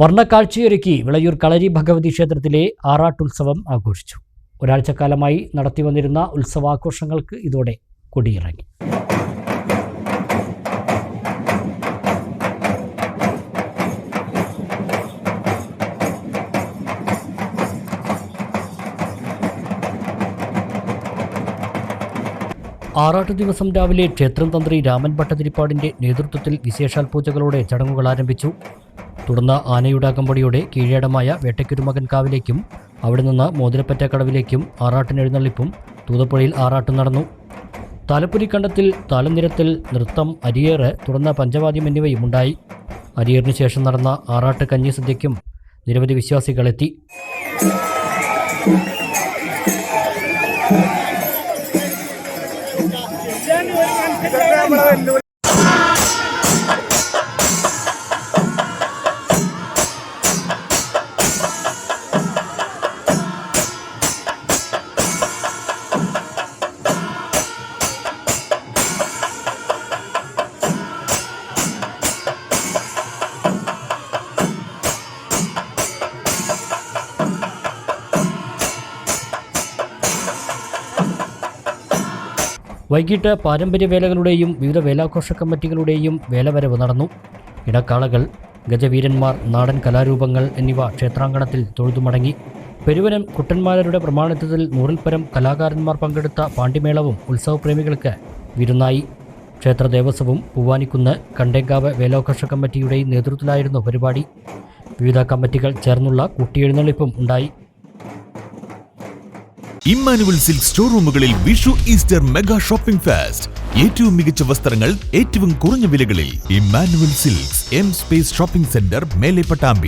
വർണ്ണക്കാഴ്ചയൊരുക്കി വിളയൂർ കളരി ഭഗവതി ക്ഷേത്രത്തിലെ ആറാട്ടുത്സവം ആഘോഷിച്ചു. ഒരാഴ്ചക്കാലമായി നടത്തിവന്നിരുന്ന ഉത്സവാഘോഷങ്ങൾക്ക് ഇതോടെ കൊടിയിറങ്ങി. ആറാട്ട് ദിവസം രാവിലെ ക്ഷേത്രം തന്ത്രി രാമൻ ഭട്ടതിരിപ്പാടിന്റെ നേതൃത്വത്തിൽ വിശേഷാൽ പൂജകളോടെ ചടങ്ങുകൾ ആരംഭിച്ചു. തുടർന്ന് ആനയുടെ അകമ്പടിയോടെ കീഴേടമായ വേട്ടയ്ക്കൊരുമകൻ കാവിലേക്കും അവിടെ നിന്ന് മോതിരപ്പറ്റക്കടവിലേക്കും ആറാട്ടിനെഴുന്നള്ളിപ്പും തൂതപ്പുഴയിൽ ആറാട്ടും നടന്നു. താലപ്പൊലിക്കണ്ടത്തിൽ താളനിരത്തിൽ നൃത്തം, അരിയേറ്, തുടർന്ന് പഞ്ചവാദ്യം എന്നിവയും ഉണ്ടായി. അരിയേറിന് ശേഷം നടന്ന ആറാട്ട് കഞ്ഞി സദ്യയ്ക്കും നിരവധി വിശ്വാസികളെത്തി. വൈകിട്ട് പാരമ്പര്യവേലകളുടെയും വിവിധ വേലാഘോഷ കമ്മിറ്റികളുടെയും വേലവരവ് നടന്നു. ഇടക്കാളകൾ, ഗജവീരന്മാർ, നാടൻ കലാരൂപങ്ങൾ എന്നിവ ക്ഷേത്രാങ്കണത്തിൽ തൊഴുതുമടങ്ങി. പെരുവനം കുട്ടന്മാരുടെ പ്രമാണിത്വത്തിൽ 100-ൽ-പരം കലാകാരന്മാർ പങ്കെടുത്ത പാണ്ടിമേളവും ഉത്സവപ്രേമികൾക്ക് വിരുന്നായി. ക്ഷേത്ര ദേവസ്വവും പൂവാനിക്കുന്ന് കണ്ടേങ്കാവ് വേലാഘോഷ കമ്മിറ്റിയുടെയും നേതൃത്വത്തിലായിരുന്നു പരിപാടി. വിവിധ കമ്മിറ്റികൾ ചേർന്നുള്ള കൂട്ടിയെഴുന്നള്ളിപ്പും ഉണ്ടായി. ഇമ്മാനുവൽ സിൽക്ക് സ്റ്റോറൂമുകളിൽ Vishu Easter mega shopping fest. ഏറ്റവും മികച്ച വസ്ത്രങ്ങൾ ഏറ്റവും കുറഞ്ഞ വിലകളിൽ. Emmanuel silks, M space shopping centre, Mele Pattambi.